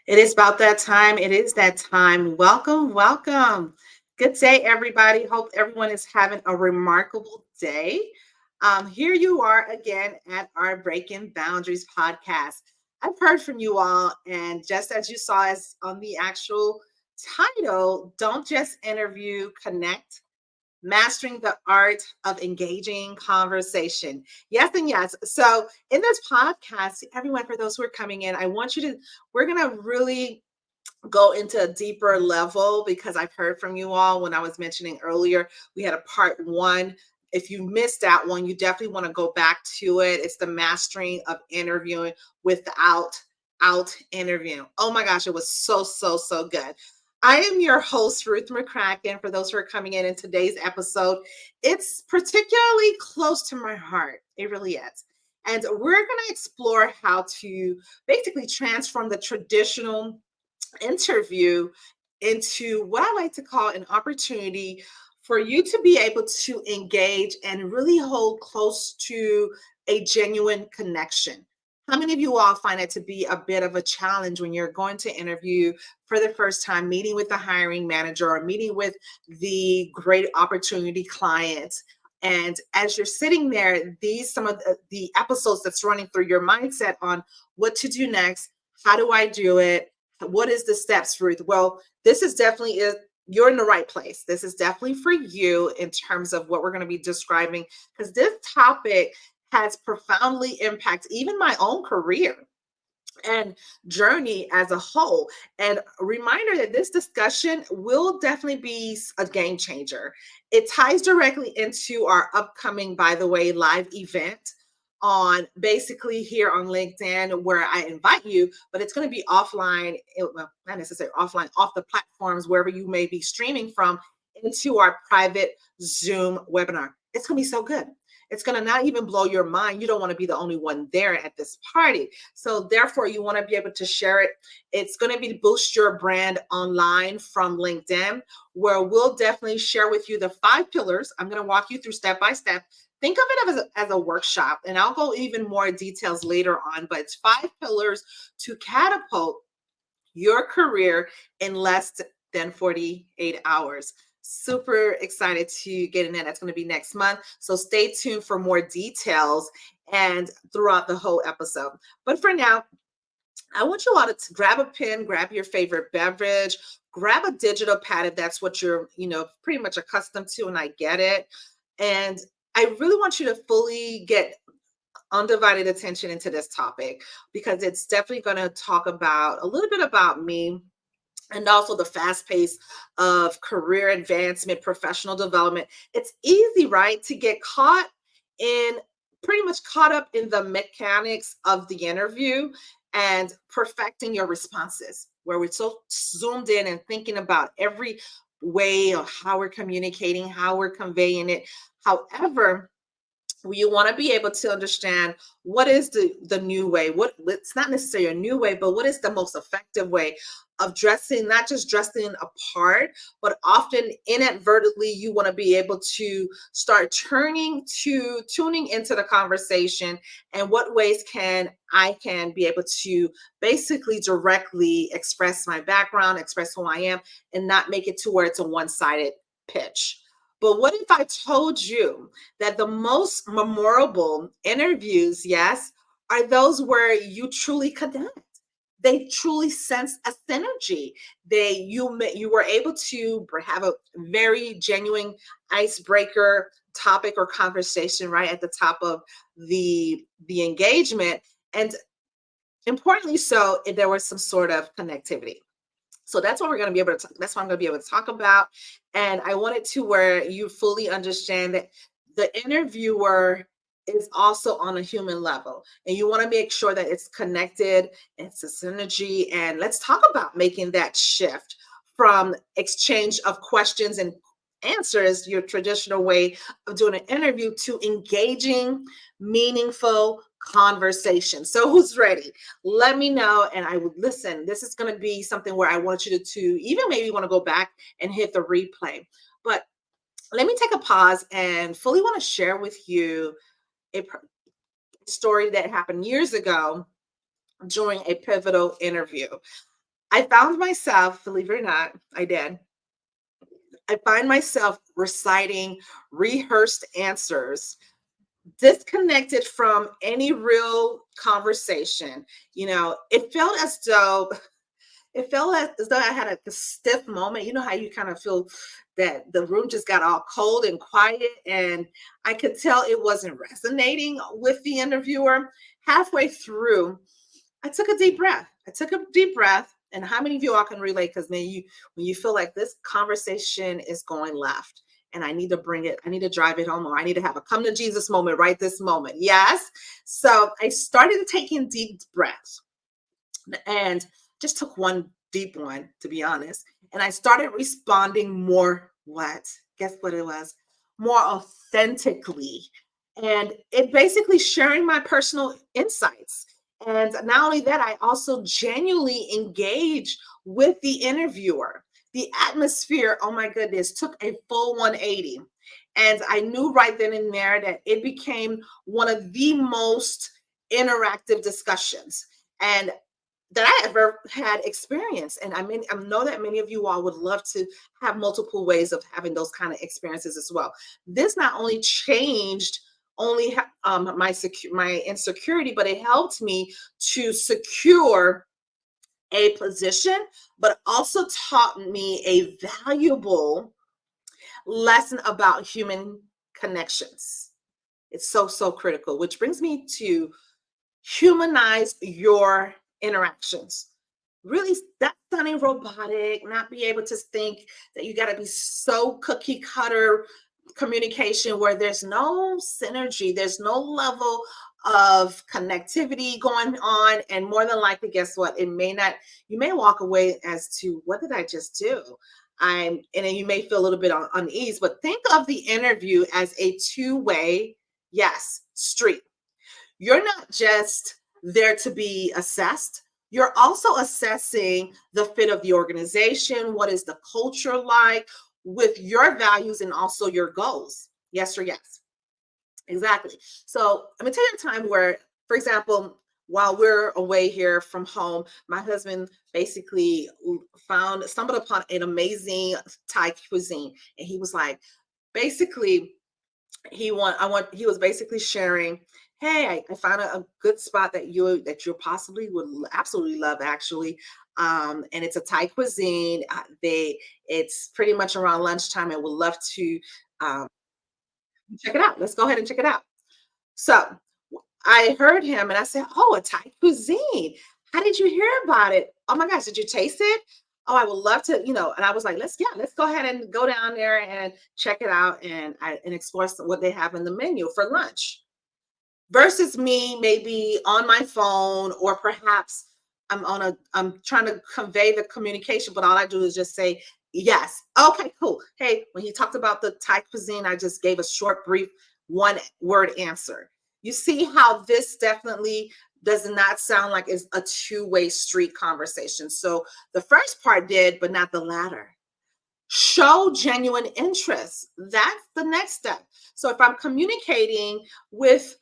It is about that time. It is that time. Welcome, welcome. Good day, everybody. Hope everyone is having a remarkable day. Here you are again at our Breaking Boundaries podcast. I've heard from you all, and just as you saw as on the actual title, don't just interview, connect. Mastering the art of engaging conversation. Yes, and yes. So, in this podcast, everyone, for those who are coming in, I want you to, we're going to really go into a deeper level because I've heard from you all when I was mentioning earlier, we had a part one. If you missed that one, you definitely want to go back to it. It's the mastering of interviewing without out interviewing. Oh my gosh, it was so good. I am your host, Ruth McCrackin. For those who are coming in today's episode, it's particularly close to my heart. It really is. And we're going to explore how to basically transform the traditional interview into what I like to call an opportunity for you to be able to engage and really hold close to a genuine connection. How many of you all find it to be a bit of a challenge when you're going to interview for the first time, meeting with the hiring manager or meeting with the great opportunity clients? And as you're sitting there, these some of the episodes that's running through your mindset on what to do next, how do I do it, what is the steps, Ruth? Well, this is definitely it. You're in the right place. This is definitely for you in terms of what we're going to be describing because this topic has profoundly impacted even my own career and journey as a whole. And a reminder that this discussion will definitely be a game changer. It ties directly into our upcoming, by the way, live event on basically here on LinkedIn, where I invite you, but it's going to be offline, well, not necessarily offline, off the platforms, wherever you may be streaming from, into our private Zoom webinar. It's going to be so good. It's going to not even blow your mind. You don't want to be the only one there at this party. So therefore, you want to be able to share it. It's going to be boost your brand online from LinkedIn, where we'll definitely share with you the 5 pillars. I'm going to walk you through step by step. Think of it as a workshop, and I'll go even more details later on, but it's 5 pillars to catapult your career in less than 48 hours. Super excited to get in that. That's going to be next month. So stay tuned for more details and throughout the whole episode. But for now, I want you all to grab a pen, grab your favorite beverage, grab a digital pad if that's what you're, pretty much accustomed to, and I get it. And I really want you to fully get undivided attention into this topic because it's definitely going to talk about a little bit about me and also the fast pace of career advancement, professional development. It's easy, right, to get in pretty much caught up in the mechanics of the interview and perfecting your responses, where we're so zoomed in and thinking about every way of how we're communicating, how we're conveying it. However, you want to be able to understand what is the new way, what it's not necessarily a new way, but what is the most effective way of dressing, not just dressing a part, but often inadvertently you want to be able to start tuning into the conversation, and what ways can be able to basically directly express my background, express who I am, and not make it to where it's a one-sided pitch. But what if I told you that the most memorable interviews, yes, are those where you truly connect? They truly sense a synergy. You were able to have a very genuine icebreaker topic or conversation right at the top of the engagement, and importantly, so there was some sort of connectivity. So that's what we're going to be able to. That's what I'm going to be able to talk about. And I want it to where you fully understand that the interviewer is also on a human level, and you want to make sure that it's connected, it's a synergy. And let's talk about making that shift from exchange of questions and answers, your traditional way of doing an interview, to engaging, meaningful conversation. So who's ready? Let me know, and I would listen. This is going to be something where I want you to even maybe want to go back and hit the replay. But let me take a pause and fully want to share with you a story that happened years ago during a pivotal interview. I found myself, believe it or not, I did. I find myself reciting rehearsed answers disconnected from any real conversation. It felt as though I had a stiff moment. You know how you kind of feel that the room just got all cold and quiet, and I could tell it wasn't resonating with the interviewer. Halfway through, I took a deep breath. And how many of you all can relate? Because when you feel like this conversation is going left, and I need to bring it, I need to drive it home, or I need to have a come to Jesus moment right this moment. Yes. So I started taking deep breaths and just took one deep one, to be honest. And I started responding more what? Guess what it was? More authentically. And it basically sharing my personal insights. And not only that, I also genuinely engage with the interviewer. The atmosphere, oh my goodness, took a full 180. And I knew right then and there that it became one of the most interactive discussions. And that I ever had experienced. And I know that many of you all would love to have multiple ways of having those kind of experiences as well. This not only changed my insecurity, but it helped me to secure a position, but also taught me a valuable lesson about human connections. It's so critical, which brings me to humanize your interactions. Really, that's sounding robotic, not be able to think that you got to be so cookie cutter communication where there's no synergy, there's no level of connectivity going on. And more than likely, guess what? It may not, you may walk away as to what did I just do? And then you may feel a little bit unease, but think of the interview as a two-way, yes, street. You're not just there to be assessed. You're also assessing the fit of the organization. What is the culture like with your values and also your goals? Yes or yes. Exactly. So let me tell you a time where, for example, while we're away here from home, my husband basically stumbled upon an amazing Thai cuisine. And he was like, basically, he was basically sharing, hey, I found a good spot that you possibly would absolutely love, actually. And it's a Thai cuisine. It's pretty much around lunchtime, and would love to um, check it out. Let's go ahead and check it out. So I heard him and I said, oh, a Thai cuisine. How did you hear about it? Oh my gosh, did you taste it? Oh, I would love to, and I was like, let's go ahead and go down there and check it out, and explore what they have in the menu for lunch. Versus me maybe on my phone, or perhaps I'm trying to convey the communication, but all I do is just say yes. Okay, cool. Hey, when he talked about the Thai cuisine, I just gave a short, brief, one word answer. You see how this definitely does not sound like it's a two-way street conversation. So the first part did, but not the latter. Show genuine interest. That's the next step. So if I'm communicating with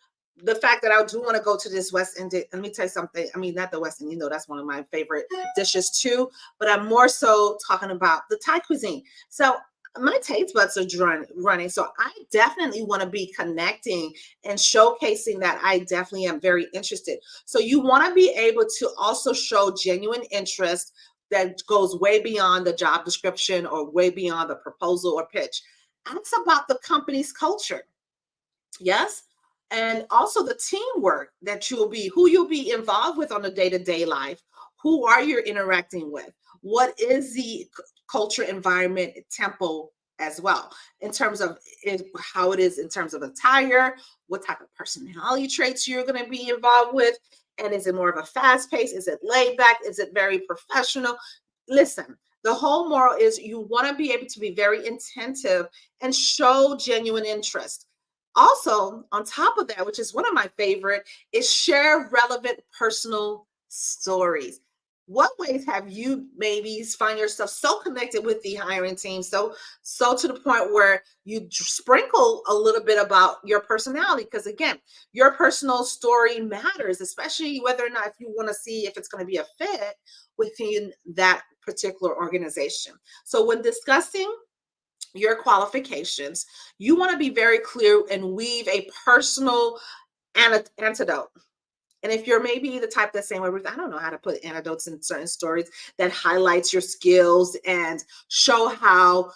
the fact that I do want to go to this West End, let me tell you something. I mean, not the West End, that's one of my favorite dishes too, but I'm more so talking about the Thai cuisine. So my taste buds are running. So I definitely want to be connecting and showcasing that I definitely am very interested. So you want to be able to also show genuine interest that goes way beyond the job description or way beyond the proposal or pitch. That's about the company's culture. Yes. And also the teamwork that who you'll be involved with on a day-to-day life. Who are you interacting with? What is the culture, environment, tempo as well, in terms of how it is in terms of attire, what type of personality traits you're going to be involved with. And is it more of a fast pace? Is it laid back? Is it very professional? Listen, the whole moral is you want to be able to be very attentive and show genuine interest. Also, on top of that, which is one of my favorite, is share relevant personal stories. What ways have you maybe find yourself so connected with the hiring team, so to the point where you sprinkle a little bit about your personality? Because again, your personal story matters, especially whether or not if you want to see if it's going to be a fit, within that particular organization. So when discussing your qualifications, you want to be very clear and weave a personal antidote. And if you're maybe the type that's saying, well, Ruth, I don't know how to put anecdotes in certain stories, that highlights your skills and show how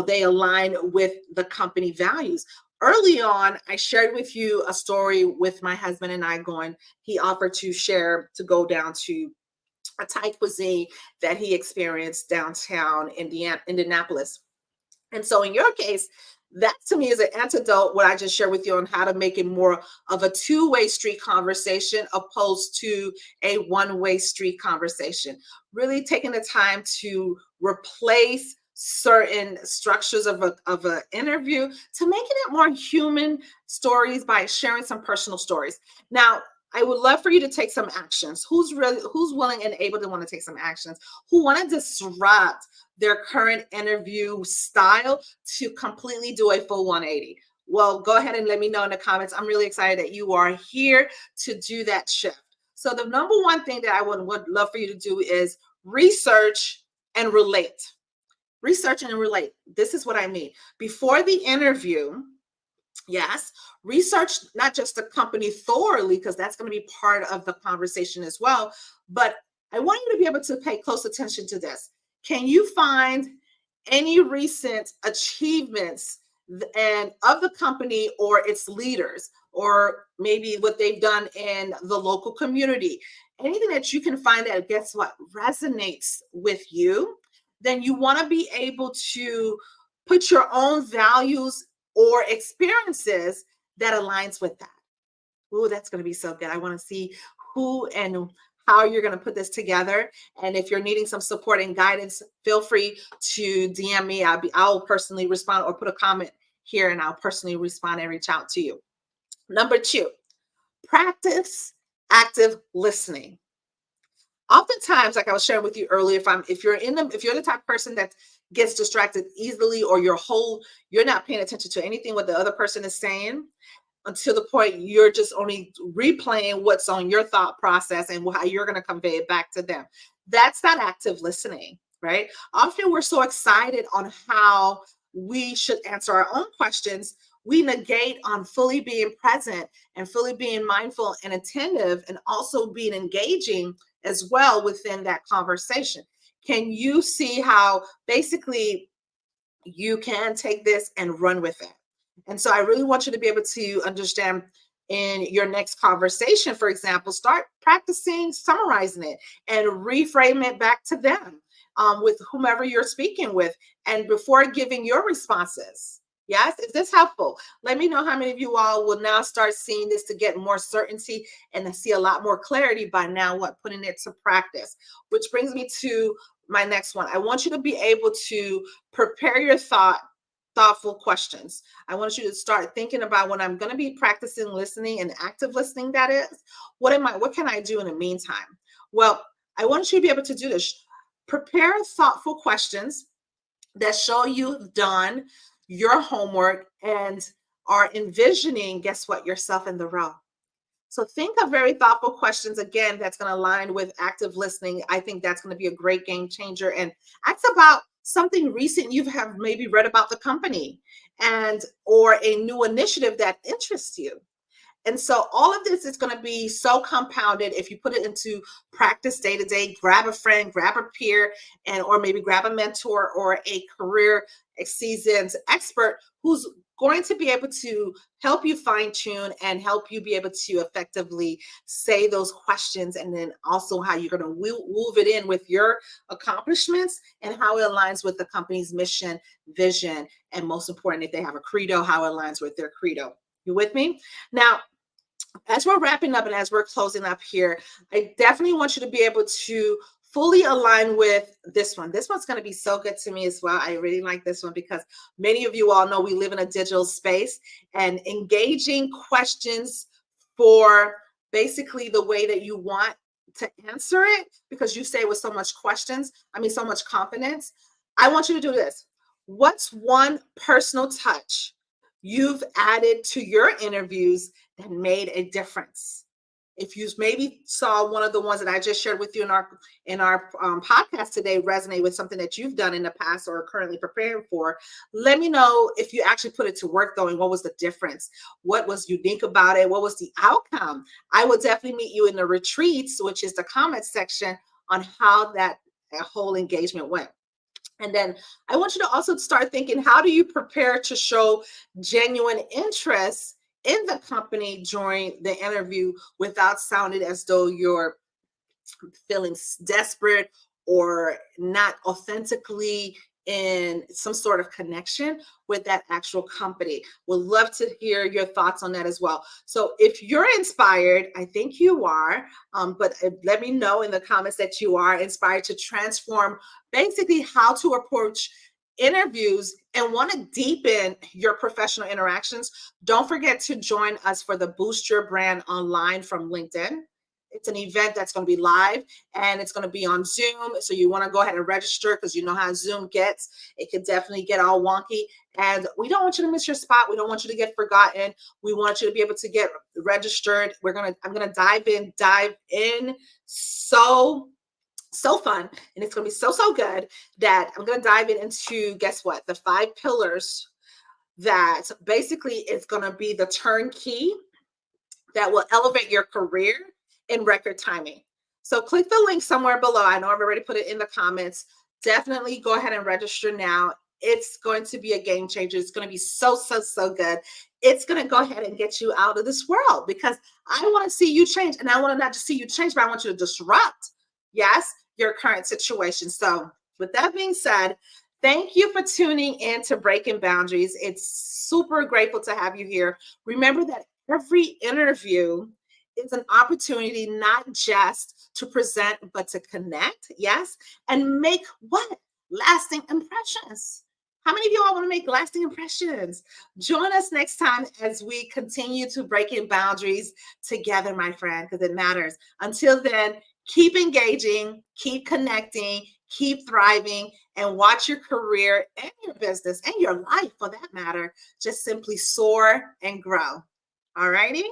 they align with the company values. Early on, I shared with you a story with my husband and I going, he offered to share to go down to a Thai cuisine that he experienced downtown Indianapolis. And so in your case, that to me is an antidote, what I just shared with you on how to make it more of a two-way street conversation opposed to a one-way street conversation. Really taking the time to replace certain structures of an interview to making it more human stories by sharing some personal stories. Now, I would love for you to take some actions. Who's willing and able to want to take some actions? Who want to disrupt their current interview style to completely do a full 180? Well, go ahead and let me know in the comments. I'm really excited that you are here to do that shift. So the number one thing that I would love for you to do is research and relate. Research and relate. This is what I mean. Before the interview, yes, research not just the company thoroughly, because that's going to be part of the conversation as well. But I want you to be able to pay close attention to this. Can you find any recent achievements and of the company or its leaders, or maybe what they've done in the local community? Anything that you can find that, guess what, resonates with you, then you want to be able to put your own values or experiences that aligns with that. Ooh, that's going to be so good. I want to see who and how you're going to put this together. And if you're needing some support and guidance, feel free to DM me. I'll personally respond, or put a comment here and I'll personally respond and reach out to you. Number 2, practice active listening. Oftentimes, like I was sharing with you earlier, if you're the type of person that gets distracted easily, or you're not paying attention to anything what the other person is saying, until the point you're just only replaying what's on your thought process and how you're going to convey it back to them. That's not active listening, right? Often we're so excited on how we should answer our own questions, we negate on fully being present and fully being mindful and attentive, and also being engaging as well within that conversation. Can you see how basically you can take this and run with it? And so I really want you to be able to understand in your next conversation, for example, start practicing summarizing it and reframe it back to them, with whomever you're speaking with, and before giving your responses. Yes, is this helpful? Let me know how many of you all will now start seeing this to get more certainty and to see a lot more clarity by now, putting it to practice. Which brings me to my next one. I want you to be able to prepare your thoughtful questions. I want you to start thinking about, when I'm going to be practicing listening and active listening, that is, what can I do in the meantime? Well, I want you to be able to do this. Prepare thoughtful questions that show you've done your homework and are envisioning, guess what, yourself in the role. So think of very thoughtful questions, again, that's going to align with active listening. I think that's going to be a great game changer. And ask about something recent you have maybe read about the company, and or a new initiative that interests you. And so all of this is going to be so compounded if you put it into practice day to day. Grab a friend, grab a peer, or maybe grab a mentor or a career seasoned expert who's going to be able to help you fine tune and help you be able to effectively say those questions, and then also how you're going to weave it in with your accomplishments and how it aligns with the company's mission, vision, and most important, if they have a credo, how it aligns with their credo. You with me? Now, as we're wrapping up and as we're closing up here, I definitely want you to be able to fully align with this one. This one's going to be so good to me as well. I really like this one because many of you all know we live in a digital space, and engaging questions for basically the way that you want to answer it, because you say with so much so much confidence. I want you to do this. What's one personal touch you've added to your interviews that made a difference? If you maybe saw one of the ones that I just shared with you in our podcast today resonate with something that you've done in the past or are currently preparing for, let me know if you actually put it to work though, and what was the difference? What was unique about it? What was the outcome? I will definitely meet you in the retreats, which is the comment section, on how that whole engagement went. And then I want you to also start thinking, how do you prepare to show genuine interest in the company during the interview without sounding as though you're feeling desperate or not authentically in some sort of connection with that actual company? Would love to hear your thoughts on that as well. So if you're inspired, I think you are, but let me know in the comments that you are inspired to transform basically how to approach interviews and want to deepen your professional interactions. Don't forget to join us for the Boost Your Brand Online from LinkedIn. It's an event that's going to be live and it's going to be on Zoom. So you want to go ahead and register, because you know how Zoom gets. It could definitely get all wonky. And we don't want you to miss your spot. We don't want you to get forgotten. We want you to be able to get registered. I'm going to dive in so fun. And it's going to be so good that I'm going to dive into, guess what? The 5 pillars that basically is going to be the turnkey that will elevate your career in record timing. So click the link somewhere below. I know I've already put it in the comments. Definitely go ahead and register now. It's going to be a game changer. It's going to be so good. It's going to go ahead and get you out of this world, because I want to see you change. And I want to not just see you change, but I want you to disrupt, yes, your current situation. So with that being said, thank you for tuning in to Breaking Boundaries. It's super grateful to have you here. Remember that every interview is an opportunity not just to present, but to connect, yes, and make what? Lasting impressions. How many of you all want to make lasting impressions? Join us next time as we continue to breaking boundaries together, my friend, because it matters. Until then, keep engaging, keep connecting, keep thriving, and watch your career and your business and your life, for that matter, just simply soar and grow. All righty?